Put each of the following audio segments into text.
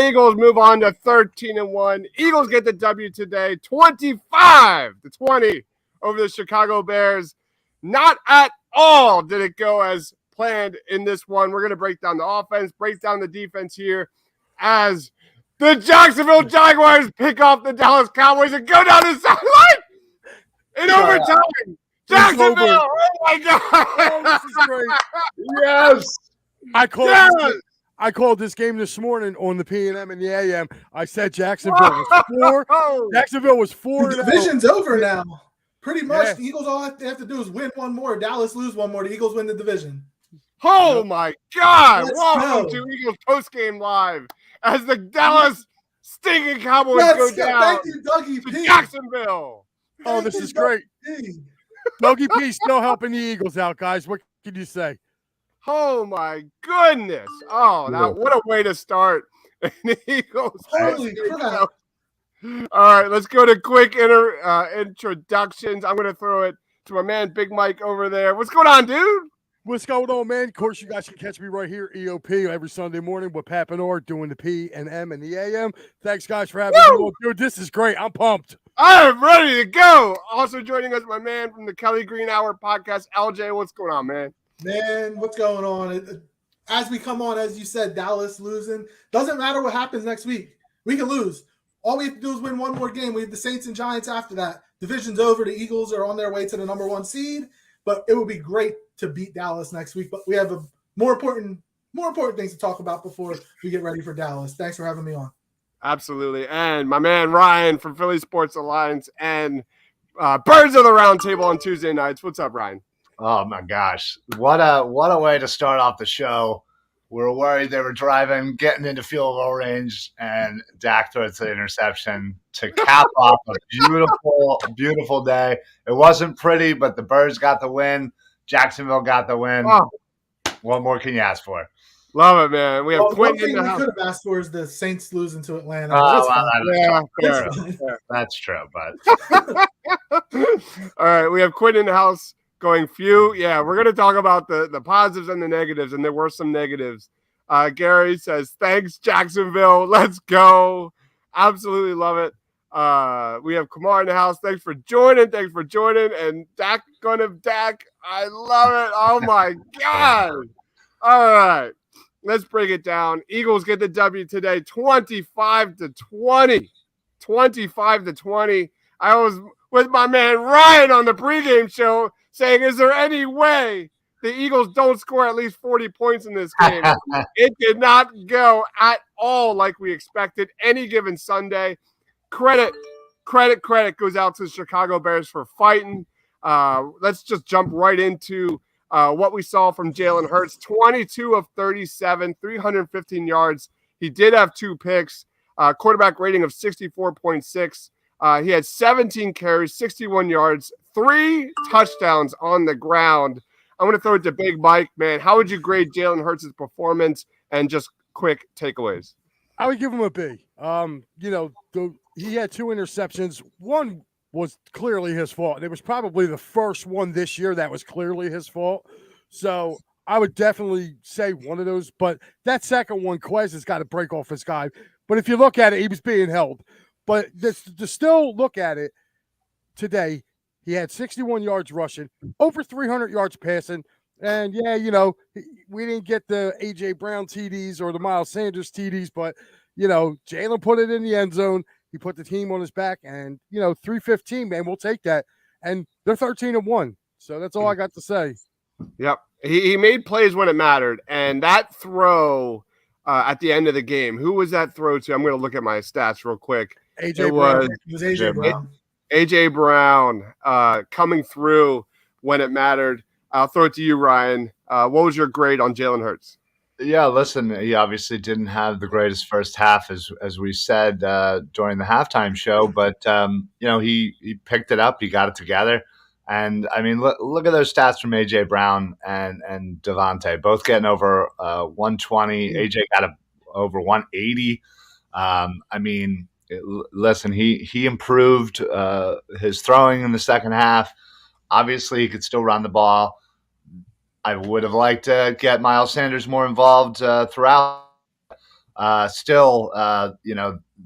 Eagles move on to 13-1. Eagles get the W today, 25-20 over the Chicago Bears. Not at all did it go as planned in this one. We're going to break down the offense, break down the defense here as the Jacksonville Jaguars pick off the Dallas Cowboys and go down the sideline in overtime. Jacksonville! Oh, my God. Oh, this is great. Yes. I called this game this morning on the PM and the AM. I said Jacksonville was 4. The division's over now. Pretty much, the Eagles, all they have to do is win one more. Dallas lose one more. The Eagles win the division. Oh, my God. Welcome to Eagles Postgame Live as the Dallas stinking Cowboys go down. Thank you, Dougie P. Jacksonville. Oh, this is great. Dougie P still helping the Eagles out, guys. What can you say? Oh, my goodness. Oh, what a way to start. The Eagles. Holy crap. All right, let's go to quick introductions. I'm going to throw it to my man, Big Mike, over there. What's going on, dude? What's going on, man? Of course, you guys can catch me right here, EOP, every Sunday morning with Pap and Or doing the P and M and the AM. Thanks, guys, for having me on. Dude, this is great. I'm pumped. I'm ready to go. Also joining us, my man from the Kelly Green Hour podcast, LJ. What's going on, man? Man, what's going on? As we come on, as you said, Dallas losing. Doesn't matter what happens next week. We can lose. All we have to do is win one more game. We have the Saints and Giants after that. Division's over. The Eagles are on their way to the number 1 seed. But it would be great to beat Dallas next week. But we have more important things to talk about before we get ready for Dallas. Thanks for having me on. Absolutely. And my man Ryan from Philly Sports Alliance and Birds of the Round Table on Tuesday nights. What's up, Ryan? Oh my gosh. What a way to start off the show. We were worried they were driving, getting into field goal range, and Dak throws the interception to cap off a beautiful, beautiful day. It wasn't pretty, but the Birds got the win. Jacksonville got the win. Oh. What more can you ask for? Love it, man. We have Quentin. One thing we could have asked for is the Saints losing to Atlanta. That's true, but all right, we have Quinn in the house going few. Yeah, we're going to talk about the positives and the negatives, and there were some negatives. Gary says, thanks, Jacksonville. Let's go. Absolutely love it. We have Kamar in the house. Thanks for joining. And Dak, I love it. Oh, my God. All right. Let's break it down. Eagles get the W today, 25-20. 25-20. I was with my man Ryan on the pregame show saying, is there any way the Eagles don't score at least 40 points in this game? It did not go at all like we expected any given Sunday. Credit goes out to the Chicago Bears for fighting. Let's just jump right into what we saw from Jalen Hurts. 22 of 37, 315 yards. He did have 2 picks, quarterback rating of 64.6. He had 17 carries, 61 yards, 3 touchdowns on the ground. I'm going to throw it to Big Mike, man. How would you grade Jalen Hurts' performance and just quick takeaways? I would give him a B. He had 2 interceptions. One was clearly his fault. It was probably the first one this year that was clearly his fault. So I would definitely say one of those. But that second one, Quez has got to break off his guy. But if you look at it, he was being held. But to still look at it today, he had 61 yards rushing, over 300 yards passing. And, we didn't get the A.J. Brown TDs or the Miles Sanders TDs, but, Jalen put it in the end zone. He put the team on his back, and, 315, man, we'll take that. And they're 13-1. So that's all I got to say. Yep. He made plays when it mattered. And that throw at the end of the game, who was that throw to? I'm going to look at my stats real quick. A.J. Brown. It was A.J. Brown. A.J. Brown coming through when it mattered. I'll throw it to you, Ryan. What was your grade on Jalen Hurts? Yeah, listen, he obviously didn't have the greatest first half, as we said during the halftime show, but he picked it up, he got it together, and I mean, look at those stats from AJ Brown and Devontae, both getting over 120. AJ got over 180. Listen, he improved his throwing in the second half. Obviously, he could still run the ball. I would have liked to get Miles Sanders more involved throughout. still,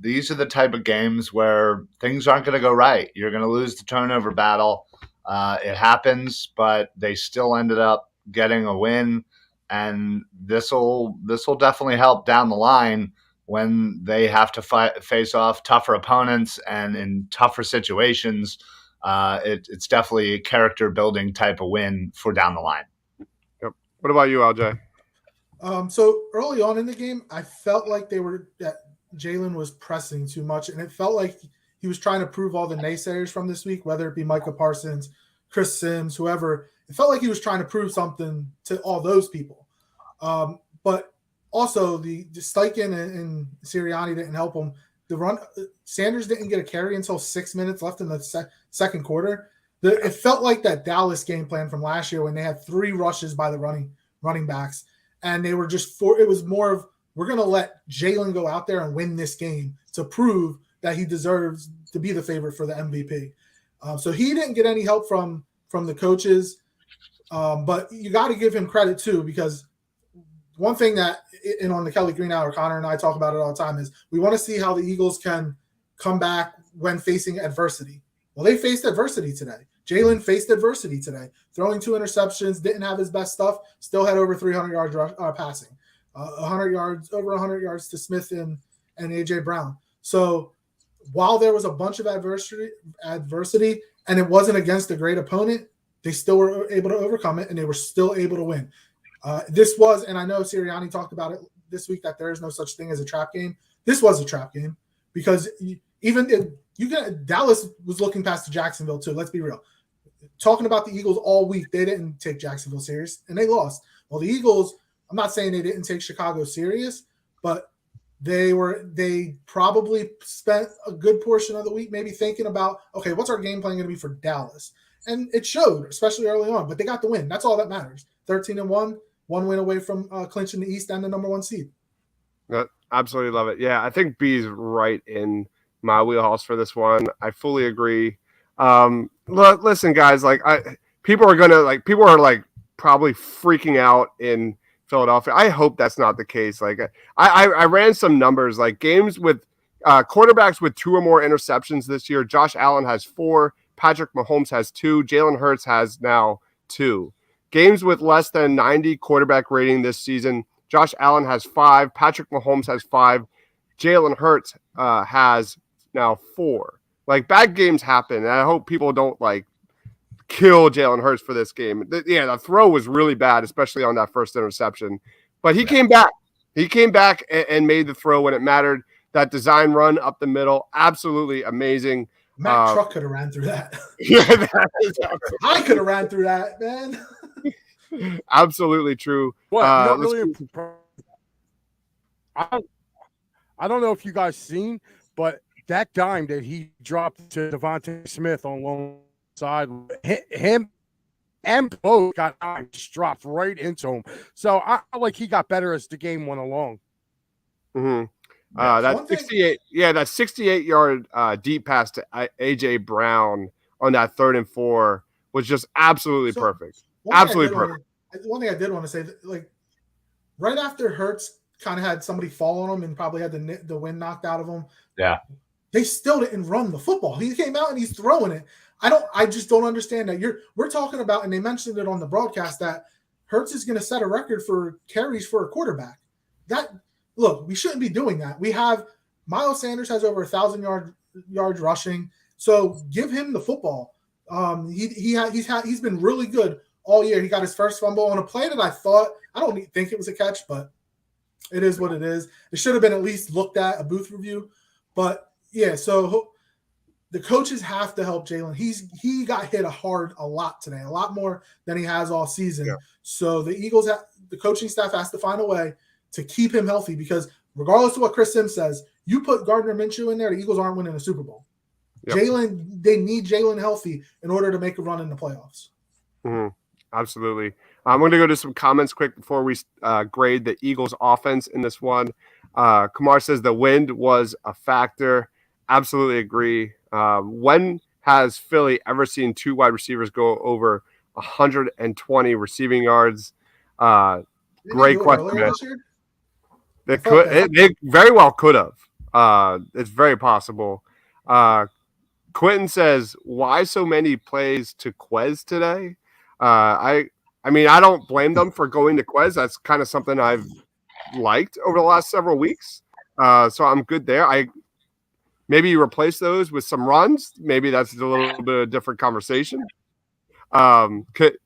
these are the type of games where things aren't going to go right. You're going to lose the turnover battle. It happens, but they still ended up getting a win, and this will definitely help down the line when they have to face off tougher opponents and in tougher situations. It's definitely a character building type of win for down the line. Yep. What about you, LJ? So early on in the game, I felt like that Jalen was pressing too much, and it felt like he was trying to prove all the naysayers from this week, whether it be Micah Parsons, Chris Sims, whoever. It felt like he was trying to prove something to all those people. But also the Steichen and Sirianni didn't help him. The run, Sanders didn't get a carry until 6 minutes left in the second quarter. It felt like that Dallas game plan from last year when they had 3 rushes by the running backs. And they were it was more of, we're going to let Jalen go out there and win this game to prove that he deserves to be the favorite for the MVP. So he didn't get any help from the coaches. But you got to give him credit too, because one thing that, and on the Kelly Green Hour, Connor and I talk about it all the time, is we want to see how the Eagles can come back when facing adversity. Well, they faced adversity today. Jalen faced adversity today, throwing 2 interceptions, didn't have his best stuff, still had over 300 yards passing, 100 yards, over 100 yards to Smith and AJ Brown. So while there was a bunch of adversity, and it wasn't against a great opponent, they still were able to overcome it, and they were still able to win. This was, and I know Sirianni talked about it this week, that there is no such thing as a trap game. This was a trap game, because even if Dallas was looking past to Jacksonville too. Let's be real. Talking about the Eagles all week, they didn't take Jacksonville serious, and they lost. Well, the Eagles, I'm not saying they didn't take Chicago serious, but they probably spent a good portion of the week maybe thinking about, okay, what's our game plan going to be for Dallas? And it showed, especially early on, but they got the win. That's all that matters. 13-1, 1 win away from clinching the East and the number 1 seed. Absolutely love it. Yeah, I think B's right in my wheelhouse for this one. I fully agree. Listen, guys, people are probably freaking out in Philadelphia. I hope that's not the case. I ran some numbers, like games with quarterbacks with 2 or more interceptions this year. Josh Allen has 4. Patrick Mahomes has 2. Jalen Hurts has now 2. Games with less than 90 quarterback rating this season. Josh Allen has 5. Patrick Mahomes has 5. Jalen Hurts has now 4. Bad games happen, and I hope people don't kill Jalen Hurts for this game. The throw was really bad, especially on that first interception. But he came back. He came back and made the throw when it mattered. That design run up the middle, absolutely amazing. Matt Truck could have ran through that. Yeah, that is I could have ran through that, man. Absolutely true. I don't know if you guys seen, but that dime that he dropped to Devontae Smith on long side, him and both got just dropped right into him. So I like he got better as the game went along. Mm-hmm. That 68-yard deep pass to AJ Brown on that 3rd and 4 was just absolutely perfect. Absolutely perfect. One thing I did want to say, right after Hurts kind of had somebody fall on him and probably had the wind knocked out of him. Yeah. They still didn't run the football. He came out and he's throwing it. I just don't understand that. We're talking about, and they mentioned it on the broadcast, that Hurts is going to set a record for carries for a quarterback. Look, we shouldn't be doing that. We have Miles Sanders has over 1,000 yards rushing. So give him the football. He's been really good all year. He got his first fumble on a play that I don't think it was a catch, but it is what it is. It should have been at least looked at, a booth review. But yeah, so the coaches have to help Jalen. He got hit a lot today, a lot more than he has all season. Yeah. So the coaching staff has to find a way to keep him healthy, because regardless of what Chris Sims says, you put Gardner Minshew in there, the Eagles aren't winning a Super Bowl. Yep. They need Jalen healthy in order to make a run in the playoffs. Mm-hmm. Absolutely. I'm going to go to some comments quick before we grade the Eagles offense in this one. Kamar says the wind was a factor. Absolutely agree. When has Philly ever seen 2 wide receivers go over 120 receiving yards? Great question. They very well could have. It's very possible. Quentin says, "Why so many plays to Quez today?" I mean, I don't blame them for going to Quez. That's kind of something I've liked over the last several weeks. So I'm good there. Maybe you replace those with some runs. Maybe that's a little bit of a different conversation.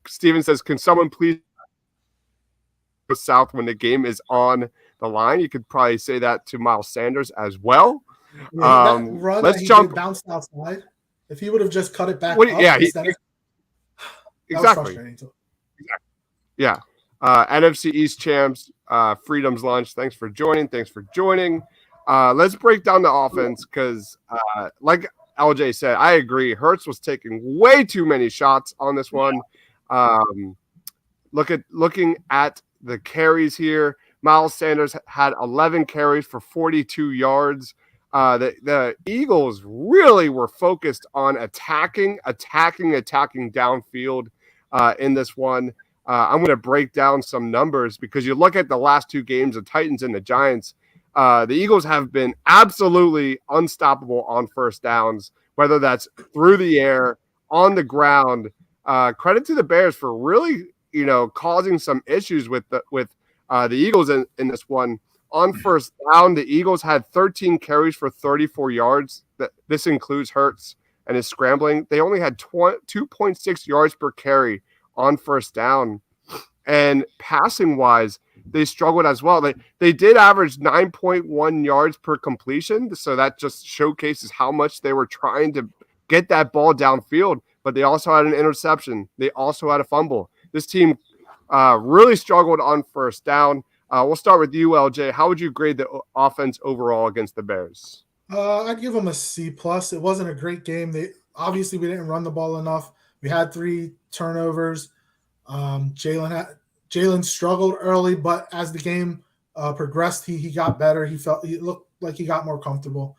Steven says, "Can someone please go south when the game is on the line?" You could probably say that to Miles Sanders as well. That run let's that he jump. Bounced outside. If he would have just cut it back, exactly. Yeah. NFC East champs, Freedom's Lunch. Thanks for joining. Let's break down the offense because, like LJ said, I agree. Hurts was taking way too many shots on this one. Looking at the carries here, Miles Sanders had 11 carries for 42 yards. The Eagles really were focused on attacking downfield in this one. I'm going to break down some numbers because you look at the last two games, the Titans and the Giants. The Eagles have been absolutely unstoppable on first downs, whether that's through the air, on the ground. Credit to the Bears for really, causing some issues with the Eagles in this one. On first down, the Eagles had 13 carries for 34 yards. This includes Hurts and his scrambling. They only had 2.6 yards per carry on first down. And passing-wise, they struggled as well. They did average 9.1 yards per completion, so that just showcases how much they were trying to get that ball downfield. But they also had an interception. They also had a fumble. This team really struggled on first down. We'll start with you, LJ. How would you grade the offense overall against the Bears? I'd give them a C+. It wasn't a great game. Obviously, we didn't run the ball enough. We had 3 turnovers. Jalen struggled early, but as the game progressed, he got better. He looked like he got more comfortable.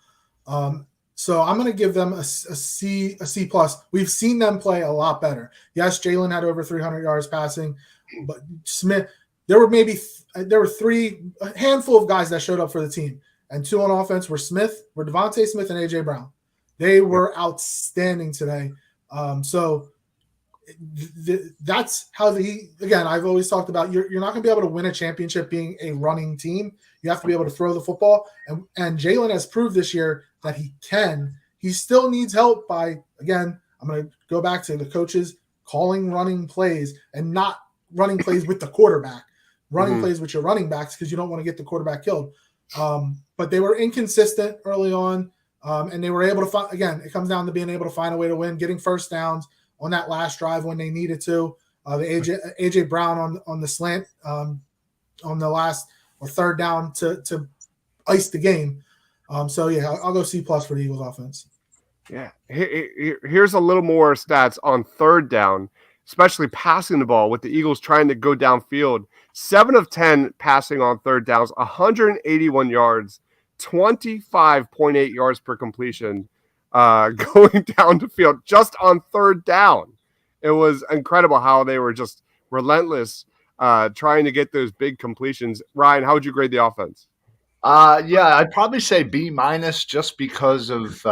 So I'm going to give them a C+. We've seen them play a lot better. Yes, Jalen had over 300 yards passing, but Smith. There were a handful of guys that showed up for the team, and 2 on offense were Devontae Smith and AJ Brown. They were outstanding today. So that's how again, I've always talked about you're not going to be able to win a championship being a running team. You have to be able to throw the football, and Jalen has proved this year that he can. He still needs help by, again, I'm going to go back to the coaches calling running plays and not running plays with the quarterback. Running plays with your running backs because you don't want to get the quarterback killed. But they were inconsistent early on, and they were able to find, again, it comes down to being able to find a way to win, getting first downs on that last drive when they needed to. The AJ Brown on the slant on the last or third down to ice the game. So, yeah, I'll go C+ for the Eagles offense. Yeah. Here's a little more stats on third down, especially passing the ball with the Eagles trying to go downfield. 7 of 10 passing on third downs, 181 yards, 25.8 yards per completion going down the field just on third down. It was incredible how they were just relentless trying to get those big completions. Ryan, how would you grade the offense? Yeah, I'd probably say B- just because of,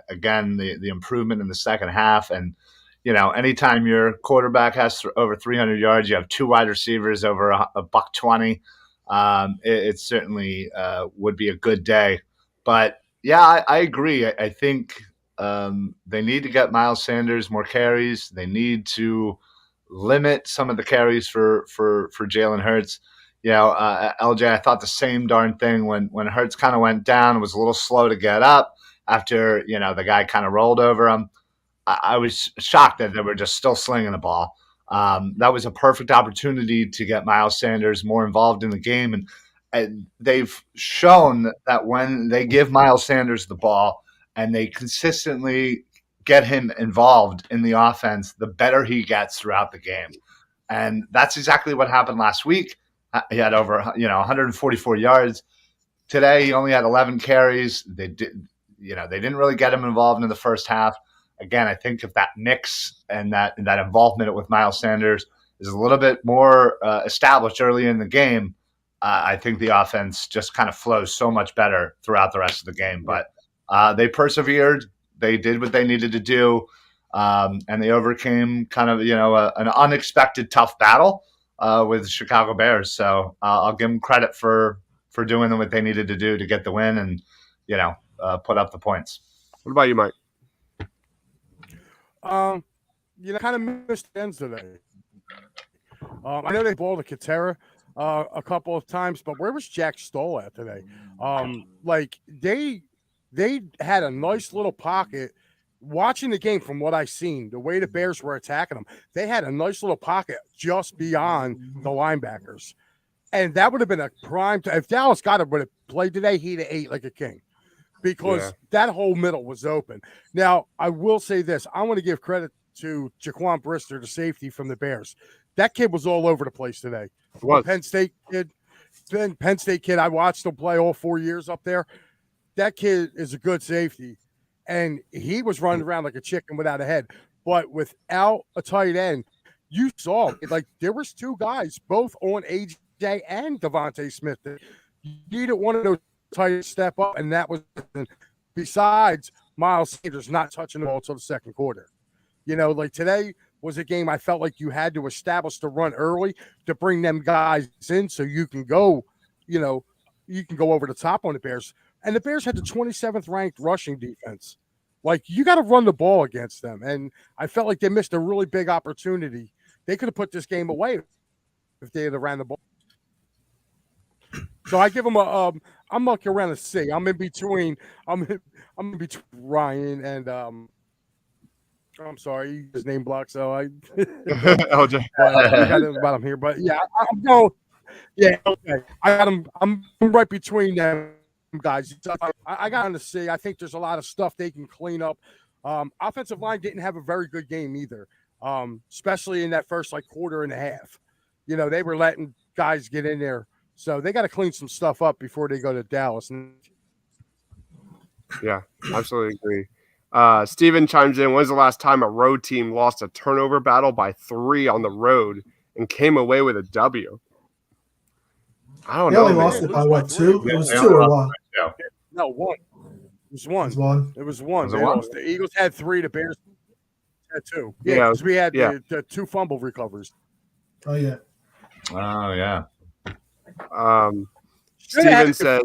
again, the improvement in the second half. And, anytime your quarterback has over 300 yards, you have 2 wide receivers over a $120. It certainly would be a good day. But, yeah, I agree. I think they need to get Miles Sanders more carries. They need to limit some of the carries for Jalen Hurts. LJ, I thought the same darn thing when Hurts kind of went down and was a little slow to get up after, the guy kind of rolled over him. I was shocked that they were just still slinging the ball. That was a perfect opportunity to get Miles Sanders more involved in the game. And they've shown that when they give Miles Sanders the ball and they consistently get him involved in the offense, the better he gets throughout the game. And that's exactly what happened last week. He had over 144 yards. Today he only had 11 carries. They didn't really get him involved in the first half. Again, I think if that mix and that involvement with Miles Sanders is a little bit more established early in the game, I think the offense just kind of flows so much better throughout the rest of the game. But they persevered. They did what they needed to do, and they overcame kind of an unexpected tough battle with the Chicago Bears. So I'll give them credit for doing what they needed to do to get the win and put up the points. What about you, Mike? Kind of missed ends today. I know they balled to Katera a couple of times, but where was Jack Stoll at today? They had a nice little pocket. Watching the game, from what I've seen, the way the Bears were attacking them, they had a nice little pocket just beyond the linebackers, and that would have been a prime. If Dallas Goedert would have played today, he'd have ate like a king, because that whole middle was open. Now, I will say this: I want to give credit to Jaquan Brister, the safety from the Bears. That kid was all over the place today. Penn State kid. I watched him play all 4 years up there. That kid is a good safety, and he was running around like a chicken without a head. But without a tight end, you saw there was two guys, both on AJ and Devontae Smith. You needed one of those tight step up, and that was besides Miles Sanders not touching the ball until the second quarter. Today was a game I felt like you had to establish the run early to bring them guys in so you can go, you can go over the top on the Bears. And the Bears had the 27th ranked rushing defense. You got to run the ball against them. And I felt like they missed a really big opportunity. They could have put this game away if they had ran the ball. So I give them I'm like around a C. I'm in between Ryan and I'm sorry, his name blocked, so I LJ. I got him about him here, but yeah, I'm going. Yeah, okay. I got him. I'm right between them guys. I got him to see. I think there's a lot of stuff they can clean up. Offensive line didn't have a very good game either, especially in that first quarter and a half. They were letting guys get in there, so they got to clean some stuff up before they go to Dallas. Yeah, absolutely agree. Steven chimes in. When's the last time a road team lost a turnover battle by 3 on the road and came away with a W? I don't know. They only lost it by what, 2? It was 2 or 1? No, 1. It was 1. It was 1. It was 1. Was it 1? The Eagles had 3. The Bears had 2. Yeah, because we had the 2 fumble recoveries. Oh yeah. Oh yeah. Steven says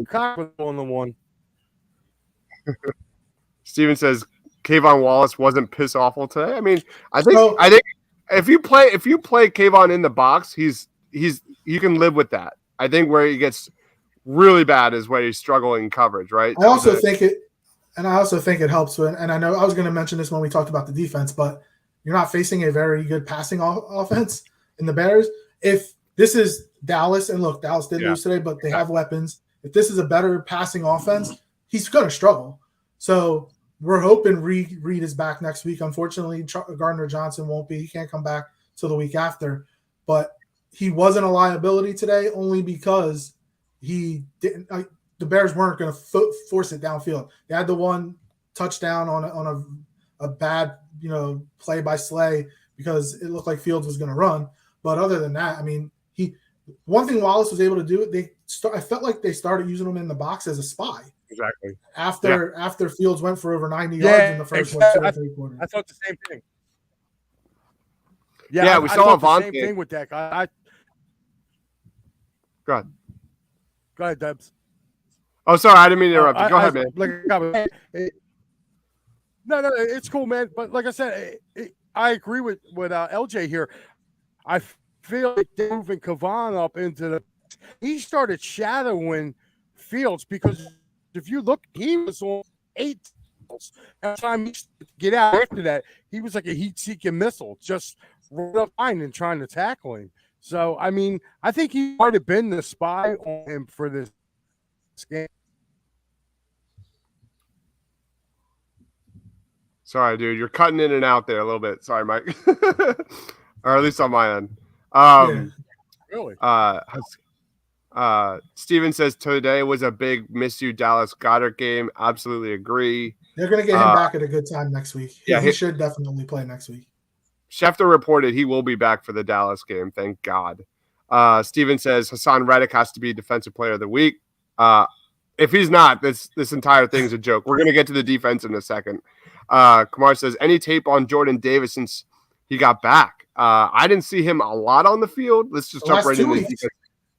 on the 1. Steven says Kayvon Wallace wasn't piss awful today. I mean, I think if you play Kayvon in the box, you can live with that. I think where he gets really bad is where he's struggling in coverage, right? I also think it helps when, and I know I was going to mention this when we talked about the defense, but you're not facing a very good passing offense in the Bears. If this is Dallas, and look, Dallas did lose today, but they have weapons. If this is a better passing offense, he's going to struggle. So we're hoping Reed is back next week. Unfortunately, Gardner Johnson won't be. He can't come back till the week after. But he wasn't a liability today only because he didn't. The Bears weren't going to force it downfield. They had the one touchdown on a bad play by Slay because it looked like Fields was going to run. But other than that, I mean, one thing Wallace was able to do. I felt like they started using him in the box as a spy. Exactly. After Fields went for over 90 yards in the first 2 or 3 quarters. I thought the same thing. Yeah, we saw the same thing with that guy. Go ahead, Debs. Oh, sorry, I didn't mean to interrupt you. Go ahead, man. No, it's cool, man. But like I said, I agree with LJ here. I feel like they're moving Kayvon up into the. He started shadowing Fields because if you look, he was on 8. Every time he get out after that, he was like a heat-seeking missile, just right up line and trying to tackle him. So, I mean, I think he might have been the spy on him for this game. Sorry, dude. You're cutting in and out there a little bit. Sorry, Mike. Or at least on my end. Really? Steven says today was a big miss you Dallas Goedert game. Absolutely agree. They're going to get him back at a good time next week. He should definitely play next week. Schefter reported he will be back for the Dallas game. Thank God. Steven says Hassan Reddick has to be Defensive Player of the Week. If he's not, this entire thing's a joke. We're going to get to the defense in a second. Kamar says, any tape on Jordan Davis since he got back? I didn't see him a lot on the field. Let's just jump right into the defense.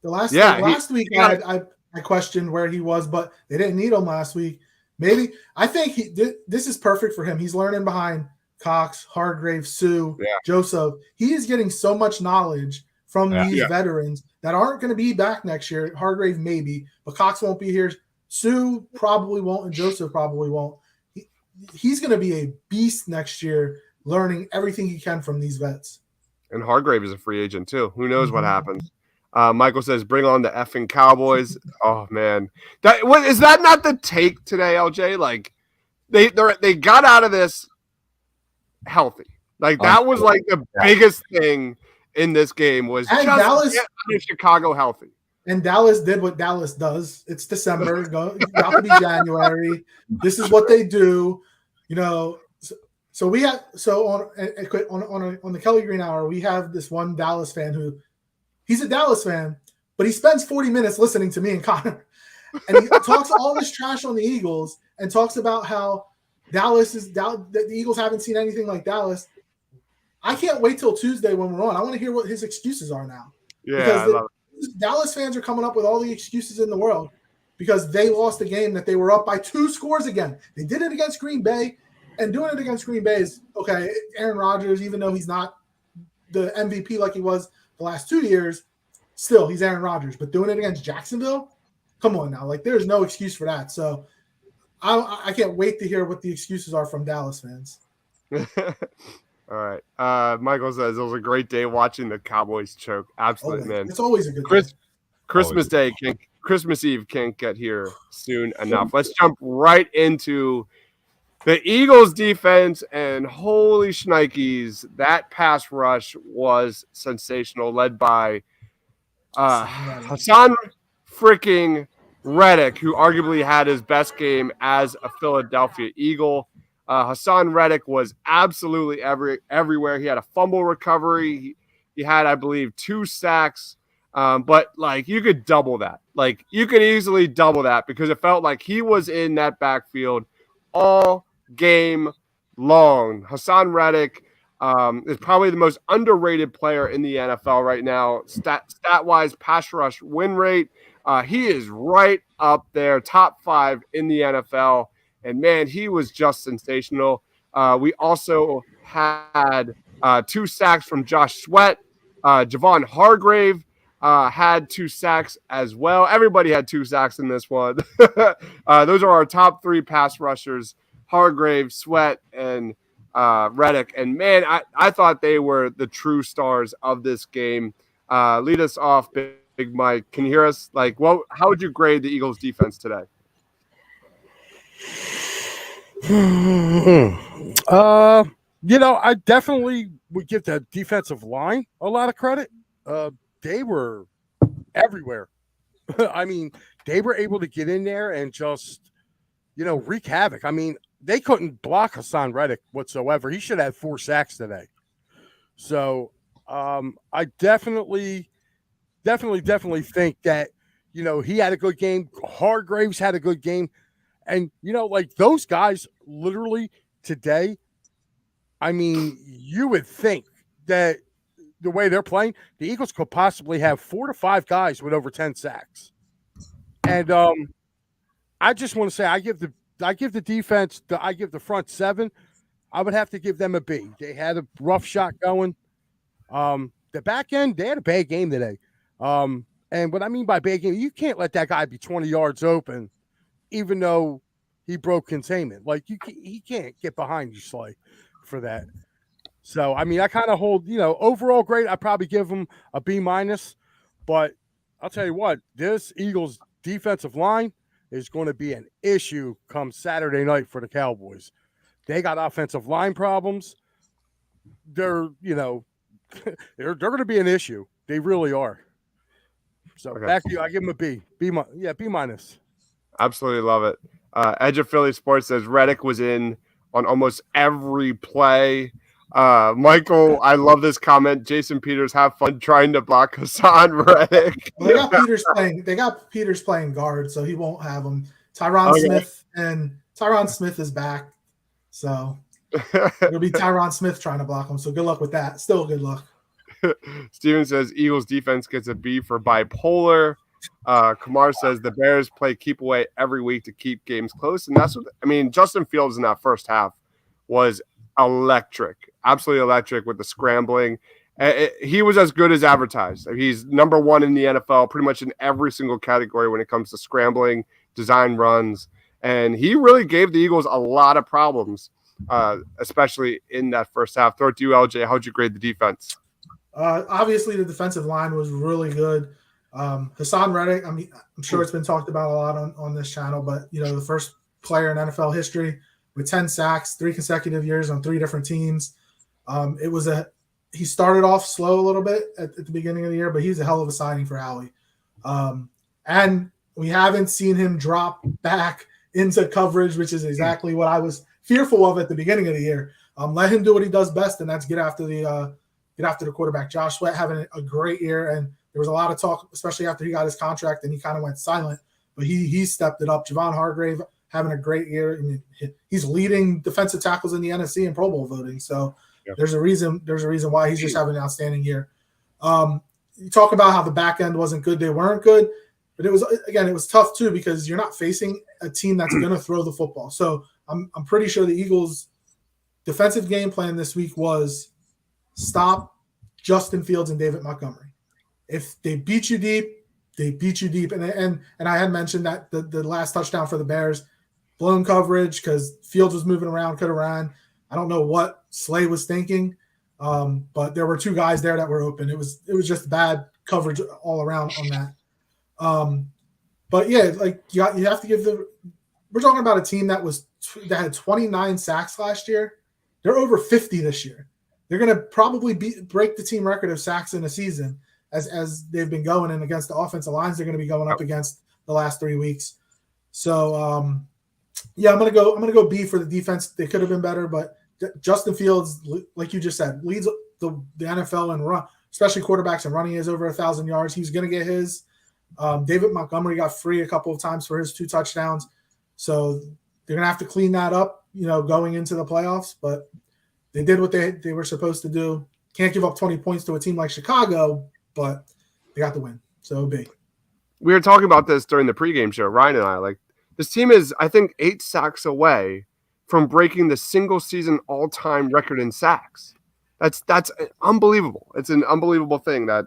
Last week, I questioned where he was, but they didn't need him last week. Maybe I think this is perfect for him. He's learning behind Cox, Hargrave, Sue, Joseph. He is getting so much knowledge from these veterans that aren't going to be back next year. Hargrave maybe, but Cox won't be here. Sue probably won't, and Joseph probably won't. He's going to be a beast next year, learning everything he can from these vets. And Hargrave is a free agent too. Who knows what happens? Michael says, "Bring on the effing Cowboys." Oh man, is that not the take today, LJ? Like they got out of this healthy. Like that was like the biggest thing in this game was and just Dallas get out of Chicago healthy. And Dallas did what Dallas does. It's December. It's got to be January. This is what they do. You know. So we have on the Kelly Green Hour, we have this one Dallas fan who he's a Dallas fan, but he spends 40 minutes listening to me and Connor, and he talks all this trash on the Eagles and talks about how the Eagles haven't seen anything like Dallas. I can't wait till Tuesday when we're on. I want to hear what his excuses are now. Yeah, because Dallas fans are coming up with all the excuses in the world because they lost a game that they were up by 2 scores again. They did it against Green Bay, and doing it against Green Bay is okay. Aaron Rodgers, even though he's not the MVP like he was the last 2 years, still he's Aaron Rodgers. But doing it against Jacksonville, come on now, like there's no excuse for that. So I can't wait to hear what the excuses are from Dallas fans. All right. Michael says it was a great day watching the Cowboys choke. Absolutely, man. It's always a good day. Christmas Eve can't get here soon enough. Let's jump right into the Eagles defense, and holy shnikes, that pass rush was sensational, led by Hassan freaking Reddick, who arguably had his best game as a Philadelphia Eagle. Hassan Reddick was absolutely everywhere. He had a fumble recovery. He had, I believe, 2 sacks. But, like, you could double that. Like, you could easily double that because it felt like he was in that backfield all game long. Hassan Reddick is probably the most underrated player in the NFL right now. Stat-wise, pass rush win rate. He is right up there, top 5 in the NFL. And, man, he was just sensational. We also had 2 sacks from Josh Sweat. Javon Hargrave had 2 sacks as well. Everybody had 2 sacks in this one. Those are our top 3 pass rushers, Hargrave, Sweat, and Reddick. And, man, I thought they were the true stars of this game. Lead us off, Big Mike. Can you hear us? Like, how would you grade the Eagles' defense today? I definitely would give the defensive line a lot of credit. They were everywhere. I mean, they were able to get in there and just, wreak havoc. I mean, they couldn't block Hassan Reddick whatsoever. He should have 4 sacks today. So I definitely think that, he had a good game. Hargraves had a good game. And, like those guys literally today, I mean, you would think that the way they're playing, the Eagles could possibly have 4 to 5 guys with over 10 sacks. And I just want to say I give the defense, I give the front 7. I would have to give them a B. They had a rough shot going. The back end, they had a bad game today. And what I mean by bad game, you can't let that guy be 20 yards open, even though he broke containment. Like he can't get behind you, Slay, for that. So, I mean, I kind of hold, overall grade, I'd probably give him a B-. But I'll tell you what, this Eagles defensive line is going to be an issue come Saturday night for the Cowboys. They got offensive line problems. They're going to be an issue. They really are. So back to you. I give them a B. B-. B-. Absolutely love it. Edge of Philly Sports says Reddick was in on almost every play. Michael, I love this comment. Jason Peters, have fun trying to block Hassan Reddick. Well, they got Peters playing guard, so he won't have him. Tyron Smith is back, so it'll be Tyron Smith trying to block him. So good luck with that. Still good luck. Steven says Eagles defense gets a B for bipolar. Kamar says the Bears play keep away every week to keep games close, and that's what I mean. Justin Fields in that first half was electric, absolutely electric with the scrambling. He was as good as advertised. He's number one in the NFL pretty much in every single category when it comes to scrambling, design runs, and he really gave the Eagles a lot of problems, especially in that first half. Throw it to you, LJ. How'd you grade the defense? Obviously, the defensive line was really good. Hassan Reddick, I mean, I'm sure it's been talked about a lot on this channel, but, the first player in NFL history with 10 sacks, 3 consecutive years on 3 different teams. He started off slow a little bit at the beginning of the year, but he's a hell of a signing for Howie. And we haven't seen him drop back into coverage, which is exactly what I was fearful of at the beginning of the year. Let him do what he does best, and that's get after the quarterback. Josh Sweat having a great year, and there was a lot of talk, especially after he got his contract and he kind of went silent, but he stepped it up. Javon Hargrave having a great year. I mean, he's leading defensive tackles in the NFC in Pro Bowl voting. So there's a reason why he's just having an outstanding year. You talk about how the back end wasn't good. They weren't good, but it was tough too, because you're not facing a team that's going to throw the football. So I'm pretty sure the Eagles' defensive game plan this week was stop Justin Fields and David Montgomery. If they beat you deep, they beat you deep. And I had mentioned that the last touchdown for the Bears, blown coverage because Fields was moving around, could have ran. I don't know what Slay was thinking, but there were 2 guys there that were open. It was just bad coverage all around on that. But yeah, like you have to give we're talking about a team that had 29 sacks last year. They're over 50 this year. They're going to probably break the team record of sacks in a season as they've been going, and against the offensive lines they're going to be going up against the last 3 weeks. So I'm going to go B for the defense. They could have been better, but Justin Fields, like you just said, leads the NFL in run, especially quarterbacks and running. He has over 1,000 yards. He's going to get his. David Montgomery got free a couple of times for his 2 touchdowns. So they're going to have to clean that up, going into the playoffs, but they did what they were supposed to do. Can't give up 20 points to a team like Chicago, but they got the win. So big. We were talking about this during the pregame show, Ryan and I. Like, this team is, I think, 8 sacks away from breaking the single season all-time record in sacks. That's unbelievable. It's an unbelievable thing that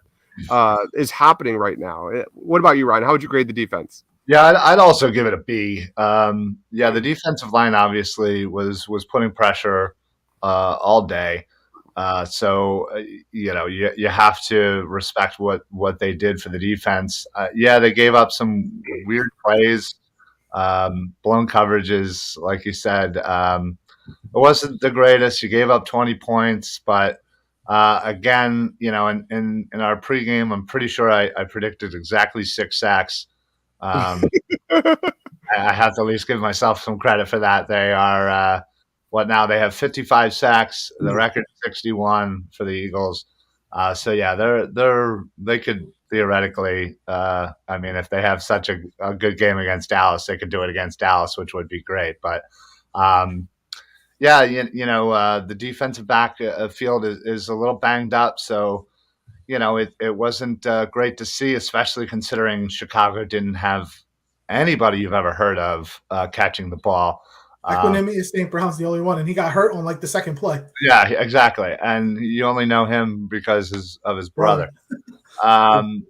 is happening right now. What about you, Ryan? How would you grade the defense? Yeah, I'd also give it a B. The defensive line obviously was putting pressure all day. So you have to respect what they did for the defense. They gave up some weird plays, blown coverages, like you said. It wasn't the greatest. You gave up 20 points, but again, in our pregame, I'm pretty sure I predicted exactly 6 sacks. I have to at least give myself some credit for that. They are now they have 55 sacks. The record 61 for the Eagles. They could theoretically. If they have such a good game against Dallas, they could do it against Dallas, which would be great. But the defensive backfield is a little banged up, so it wasn't great to see, especially considering Chicago didn't have anybody you've ever heard of catching the ball. Equanimous St. Brown's the only one, and he got hurt on the second play. Yeah, exactly. And you only know him because of his brother. So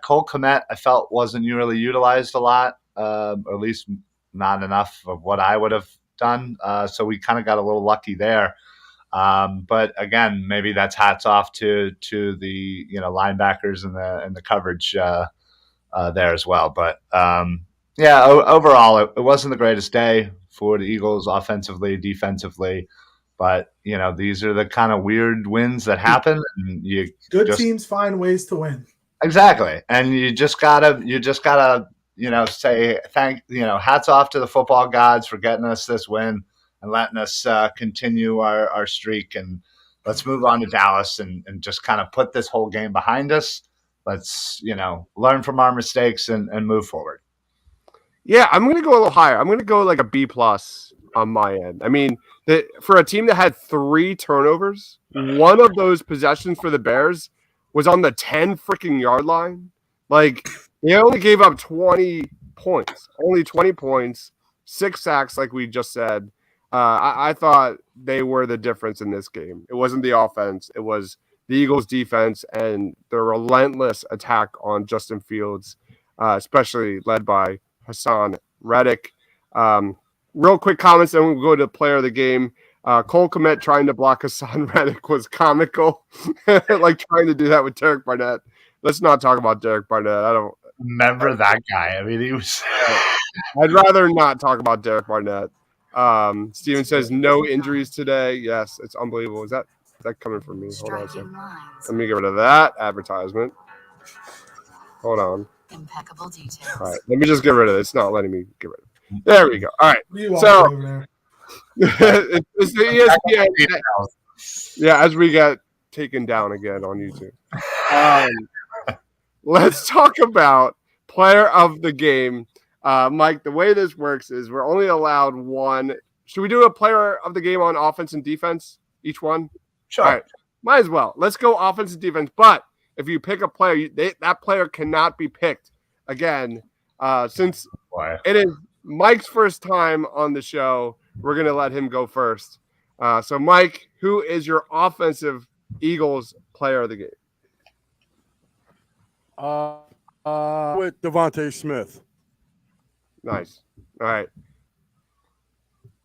Cole Kmet, I felt wasn't really utilized a lot, or at least not enough of what I would have done. So we kind of got a little lucky there. But again, maybe that's hats off to the linebackers and the coverage there as well. But overall, it wasn't the greatest day for the Eagles offensively, defensively. But these are the kind of weird wins that happen. And teams find ways to win. Exactly, and you just gotta say hats off to the football gods for getting us this win. letting us continue our streak. And let's move on to Dallas and just kind of put this whole game behind us. Let's, learn from our mistakes and move forward. Yeah, I'm going to go a little higher. I'm going to go like a B+ on my end. I mean, for a team that had 3 turnovers, one of those possessions for the Bears was on the 10 freaking yard line. Like, they only gave up 20 points. Only 20 points, 6 sacks, like we just said. I thought they were the difference in this game. It wasn't the offense. It was the Eagles' defense and the relentless attack on Justin Fields, especially led by Hassan Reddick. Real quick comments, then we'll go to player of the game. Cole Kmet trying to block Hassan Reddick was comical. Like trying to do that with Derek Barnett. Let's not talk about Derek Barnett. I don't remember that guy. I mean, he was. I'd rather not talk about Derek Barnett. Steven says no injuries today. Yes, it's unbelievable. Is that coming from me? Hold on a second. Let me get rid of that advertisement. Hold on. Impeccable details. All right, let me just get rid of it. It's not letting me get rid of it. There we go. All right. So it's the ESPN. Yeah, as we get taken down again on YouTube. Let's talk about player of the game. Mike, the way this works is we're only allowed one. Should we do a player of the game on offense and defense, each one? Sure. All right. Might as well. Let's go offense and defense. But if you pick a player, that player cannot be picked again. Since it is Mike's first time on the show, we're going to let him go first. So, Mike, who is your offensive Eagles player of the game? With Devontae Smith. Nice. All right.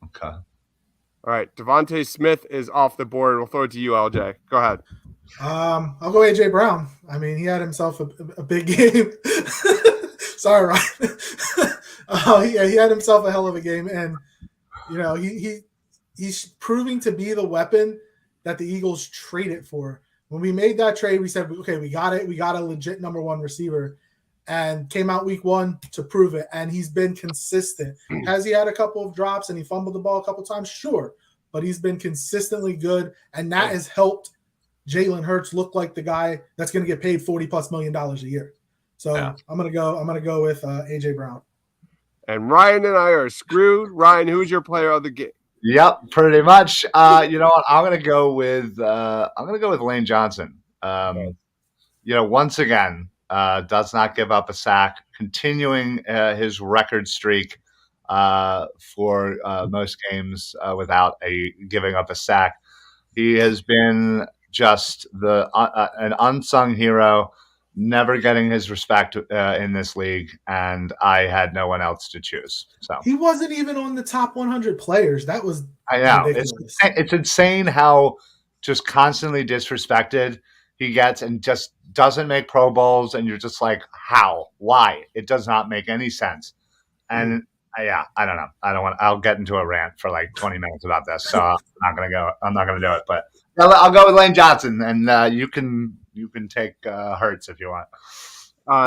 Okay. All right. Devontae Smith is off the board. We'll throw it to you, LJ. Go ahead. I'll go AJ Brown. I mean, he had himself a big game. Sorry, Ryan. He had himself a hell of a game, and he's proving to be the weapon that the Eagles traded for. When we made that trade, we said, okay, we got it. We got a legit number 1 receiver, and came out week 1 to prove it. And he's been consistent. Has he had a couple of drops and he fumbled the ball a couple of times? Sure, but he's been consistently good, and that has helped Jalen Hurts look like the guy that's going to get paid $40+ million a year. So yeah. I'm gonna go with AJ Brown. And Ryan and I are screwed. Ryan, who's your player of the game? Yep, pretty much. You know what? I'm gonna go with Lane Johnson. Once again, does not give up a sack, continuing his record streak for most games without giving up a sack. He has been just an unsung hero, never getting his respect in this league, and I had no one else to choose. So he wasn't even on the top 100 players. That was ridiculous. It's insane how just constantly disrespected he gets and just doesn't make Pro Bowls, and you're just like, how? Why? It does not make any sense. And I don't know. I'll get into a rant for like 20 minutes about this, so I'm not gonna do it. But I'll go with Lane Johnson, and you can take Hurts if you want.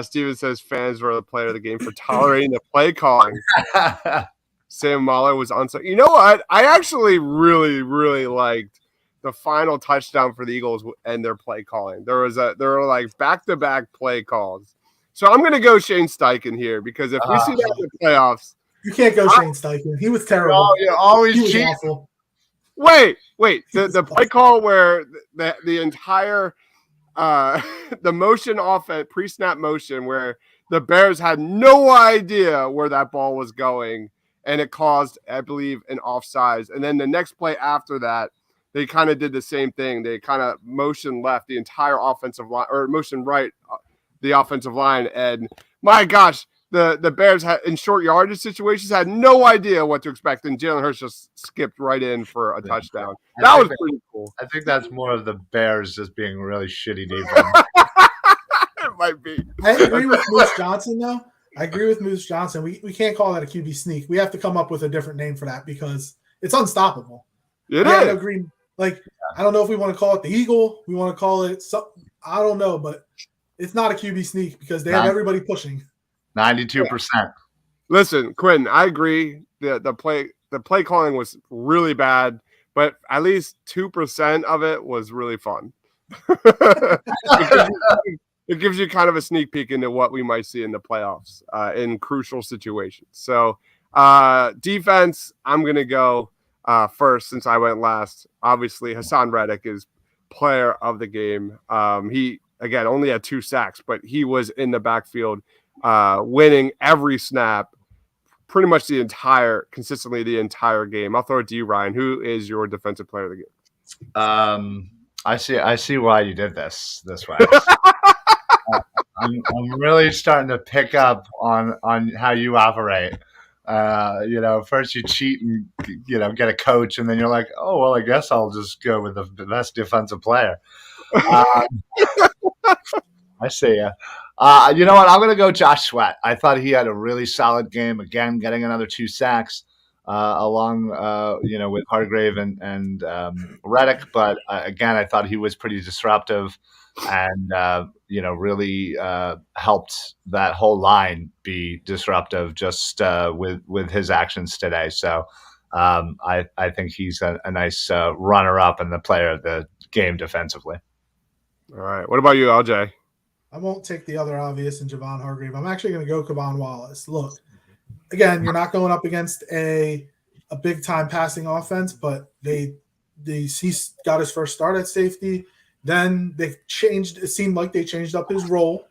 Steven says fans were the player of the game for tolerating the play calling. Sam Mahler was unsung. You know what? I actually really, really liked the final touchdown for the Eagles and their play calling. There were like back-to-back play calls. So I'm going to go Shane Steichen here, because if we see that in the playoffs, you can't go Shane Steichen. He was terrible. Oh, you're always cheating. Awful. Wait. The play call where the entire the motion offense, pre-snap motion, where the Bears had no idea where that ball was going, and it caused, I believe, an offsides. And then the next play after that, they kind of did the same thing. They kind of motion left the entire offensive line, or motion right the offensive line. And my gosh, the Bears had, in short yardage situations, had no idea what to expect, and Jalen Hurts just skipped right in for a touchdown. That was pretty cool. I think that's more of the Bears just being really shitty defense. It might be. I agree with Moose Johnson, though. We can't call that a QB sneak. We have to come up with a different name for that, because it's unstoppable. It is. Agree. Like, I don't know if we want to call it the Eagle. We want to call it something. I don't know, but it's not a QB sneak, because they have everybody pushing. 92%. Listen, Quinn, I agree. The play the play calling was really bad, but at least 2% of it was really fun. It gives you kind of a sneak peek into what we might see in the playoffs in crucial situations. So defense, I'm going to go first since I went last. Obviously, Hassan Reddick is player of the game. He, again, only had 2 sacks, but he was in the backfield winning every snap pretty much consistently the entire game. I'll throw it to you, Ryan. Who is your defensive player of the game? I see why you did this way. I'm really starting to pick up on how you operate. First you cheat and get a coach, and then you're like, oh well, I guess I'll just go with the best defensive player. I see ya. You know what? I'm going to go Josh Sweat. I thought he had a really solid game. Again, getting another 2 sacks along with Hargrave and Reddick. But again, I thought he was pretty disruptive and really helped that whole line be disruptive just with his actions today. So I think he's a nice runner-up and the player of the game defensively. All right. What about you, LJ? I won't take the other obvious in Javon Hargrave. I'm actually going to go Kevon Wallace. Look, again, you're not going up against a big-time passing offense, but he's got his first start at safety. Then it seemed like they changed up his role,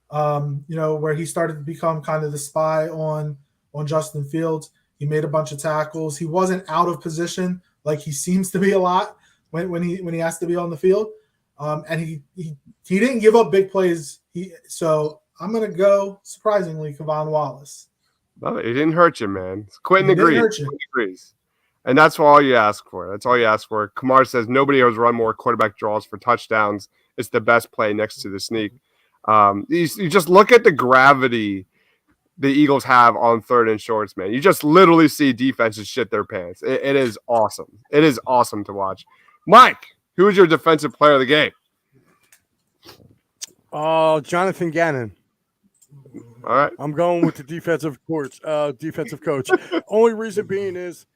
where he started to become kind of the spy on Justin Fields. He made a bunch of tackles. He wasn't out of position like he seems to be a lot when he has to be on the field. And he didn't give up big plays. So I'm going to go, surprisingly, Kevon Wallace. Well, it didn't hurt you, man. Quentin agrees. And that's all you ask for. That's all you ask for. Kamar says nobody has run more quarterback draws for touchdowns. It's the best play next to the sneak. You just look at the gravity the Eagles have on 3rd and shorts, man. You just literally see defenses shit their pants. It is awesome. It is awesome to watch. Mike, who is your defensive player of the game? Jonathan Gannon. All right. I'm going with the defensive coach. Only reason being is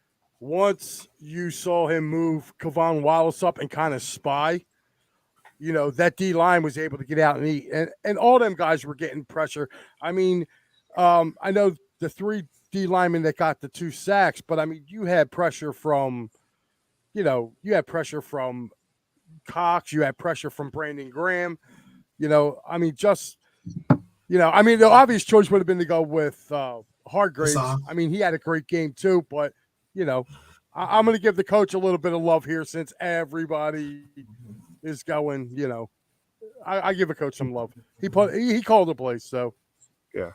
once you saw him move Kevon Wallace up and kind of spy, that D-line was able to get out and eat. And all them guys were getting pressure. I mean, I know the 3 D linemen that got the 2 sacks, but I mean, you had pressure from Cox, you had pressure from Brandon Graham. The obvious choice would have been to go with Hargrave. I mean, he had a great game too, but I'm going to give the coach a little bit of love here since everybody is going. I give the coach some love. He called the play, so yeah.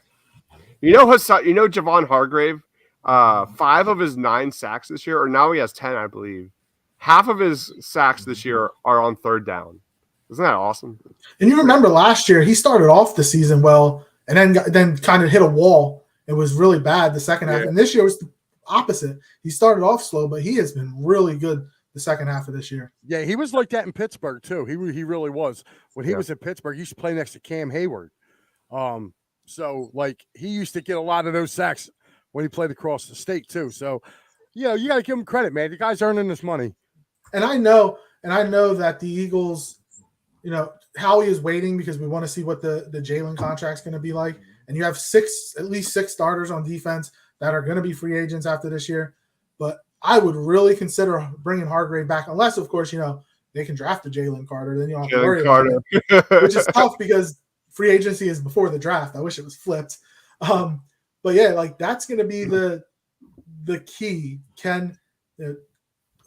Javon Hargrave, 5 of his 9 sacks this year, or now he has 10, I believe. Half of his sacks this year are on 3rd down. Isn't that awesome? And you remember last year, he started off the season well and then kind of hit a wall. It was really bad the second half. And this year was the opposite. He started off slow, but he has been really good the second half of this year. Yeah, he was like that in Pittsburgh too. He really was. When he was in Pittsburgh, he used to play next to Cam Hayward. So like he used to get a lot of those sacks when he played across the state too. So, you got to give him credit, man. The guy's earning this money. And I know that the Eagles, Howie is waiting because we want to see what the Jalen contract's going to be like. And you have at least 6 starters on defense that are going to be free agents after this year. But I would really consider bringing Hargrave back, unless, of course, they can draft a Jalen Carter. Then you don't have to worry about it, which is tough because free agency is before the draft. I wish it was flipped. But yeah, like that's going to be the key.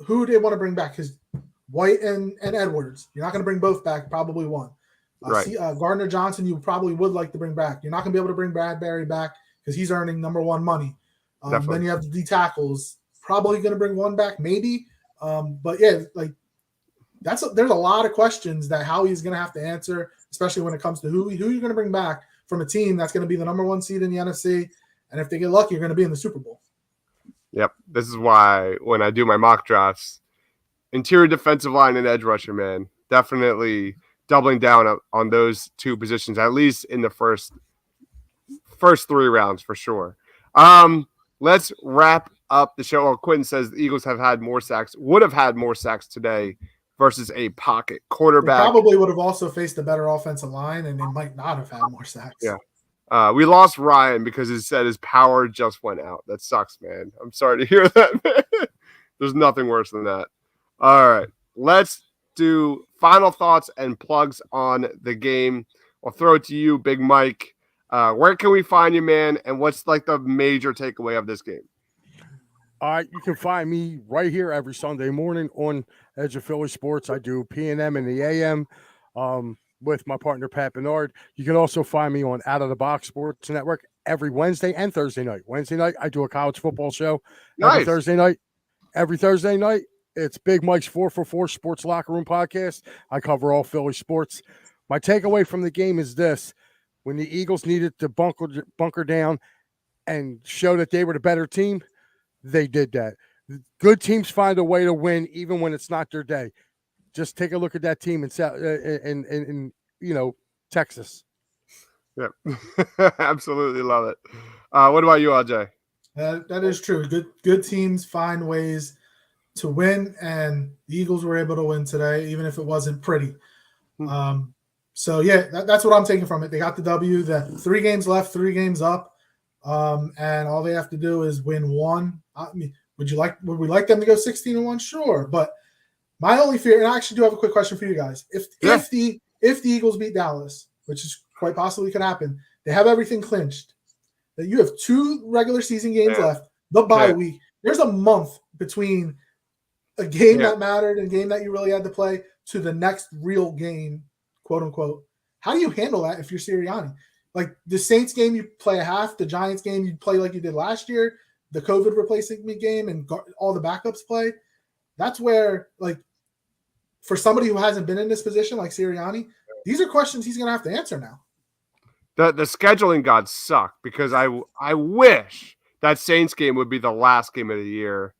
Who do they want to bring back? Because White and Edwards, you're not going to bring both back, probably one. Right. Gardner Johnson, you probably would like to bring back. You're not going to be able to bring Bradbury back because he's earning number 1 money. Then you have the D tackles, probably going to bring one back, maybe. But yeah, like there's a lot of questions that Howie's going to have to answer, especially when it comes to who you're going to bring back from a team that's going to be the number 1 seed in the NFC. And if they get lucky, you're going to be in the Super Bowl. Yep. This is why when I do my mock drafts, interior defensive line and edge rusher, man, definitely doubling down on those 2 positions, at least in the first 3 rounds for sure. Let's wrap up the show. Quentin says the Eagles would have had more sacks today versus a pocket They quarterback. probably would have also faced a better offensive line, and they might not have had more sacks. Yeah. We lost Ryan because he said his power just went out. That sucks, man. I'm sorry to hear that, man. There's nothing worse than that. All right. Let's do final thoughts and plugs on the game. I'll throw it to you, Big Mike. Where can we find you, man? And what's like the major takeaway of this game? All right, you can find me right here every Sunday morning on Edge of Philly Sports. I do P&M in the AM with my partner, Pat Bernard. You can also find me on Out of the Box Sports Network every Wednesday and Thursday night. Wednesday night, I do a college football show. Nice. Every Thursday night, it's Big Mike's 444 Sports Locker Room Podcast. I cover all Philly sports. My takeaway from the game is this. When the Eagles needed to bunker down and show that they were the better team, they did that. Good teams find a way to win even when it's not their day. Just take a look at that team in Texas. Yep. Absolutely love it. What about you, AJ? That is true. Good teams find ways to win, and the Eagles were able to win today, even if it wasn't pretty. So that's what I'm taking from it. They got the W. The 3 games left, 3 games up, and all they have to do is win one. I mean, would we like them to go 16-1? Sure, but my only fear, and I actually do have a quick question for you guys. If the Eagles beat Dallas, which is quite possibly could happen, they have everything clinched. That you have 2 regular season games left, the bye week. There's a month between a game that mattered and a game that you really had to play to the next real game, quote unquote. How do you handle that if you're Sirianni? Like the Saints game, you play a half. The Giants game, you play like you did last year. The COVID replacement game and all the backups play. That's where, like, for somebody who hasn't been in this position like Sirianni, these are questions he's going to have to answer now. The scheduling gods suck because I wish that Saints game would be the last game of the year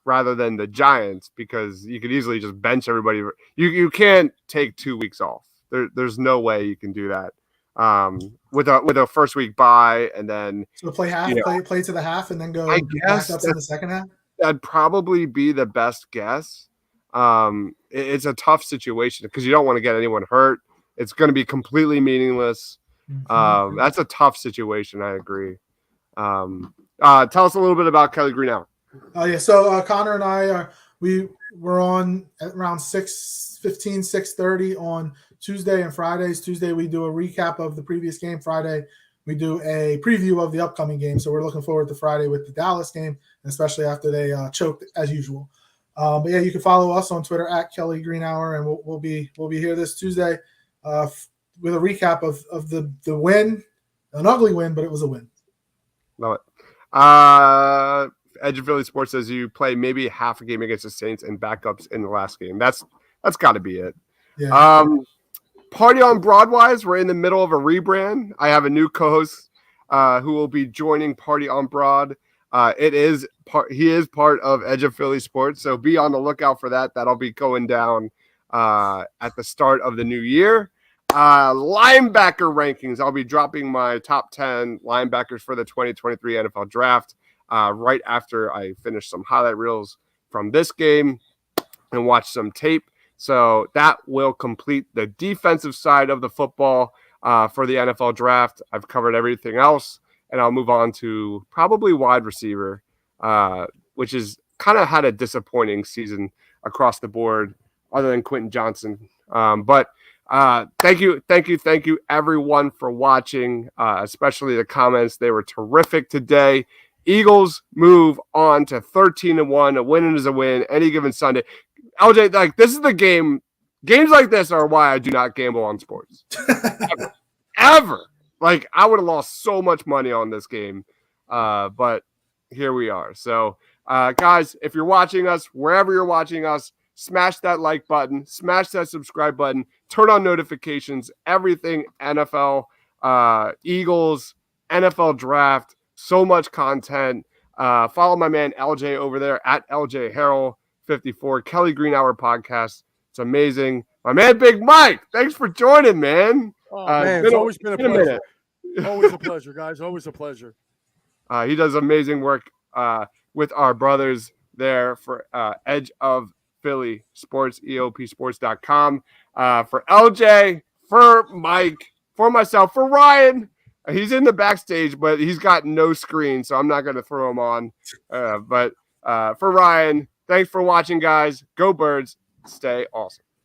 rather than the Giants, because you could easily just bench everybody. You can't take 2 weeks off. There's no way you can do that. With a first week bye and then play half, play to the half, and then go. I guess backups in the second half. That'd probably be the best guess. It's a tough situation because you don't want to get anyone hurt. It's going to be completely meaningless. That's a tough situation. I agree. Tell us a little bit about Kelly Greenhour. So Connor and I we were on at around 6:15, 6:30 on Tuesday and Fridays. Tuesday we do a recap of the previous game. Friday we do a preview of the upcoming game. So we're looking forward to Friday with the Dallas game, especially after they choked as usual. But you can follow us on Twitter at Kelly Greenhour, and we'll be here this Tuesday with a recap of the win, an ugly win, but it was a win. Love it. Edge of Philly Sports says you play maybe half a game against the Saints and backups in the last game. That's got to be it. Yeah. Party on Broadwise, we're in the middle of a rebrand. I have a new co-host who will be joining Party on Broad. He is part of Edge of Philly Sports, so be on the lookout for that. That'll be going down at the start of the new year. Linebacker rankings. I'll be dropping my top 10 linebackers for the 2023 NFL Draft right after I finish some highlight reels from this game and watch some tape. So that will complete the defensive side of the football for the NFL Draft. I've covered everything else, and I'll move on to probably wide receiver, which is kind of had a disappointing season across the board other than Quentin Johnson. But thank you everyone for watching, especially the comments. They were terrific today. Eagles move on to 13-1. A win is a win any given Sunday. LJ, like, this is the game. Games like this are why I do not gamble on sports. Ever. Like, I would have lost so much money on this game. But here we are. So, guys, if you're watching us, wherever you're watching us, smash that like button, smash that subscribe button, turn on notifications, everything NFL, Eagles, NFL Draft, so much content. Follow my man LJ over there at LJ Harrell 54, Kelly Greenhour podcast. It's amazing. My man Big Mike, thanks for joining, man. Man, it's always been a pleasure. Always a pleasure, guys. Always a pleasure. He does amazing work with our brothers there for Edge of Philly Sports, EOPsports.com. For LJ, for Mike, for myself, for Ryan. He's in the backstage, but he's got no screen, so I'm not going to throw him on. But for Ryan, thanks for watching, guys. Go Birds. Stay awesome.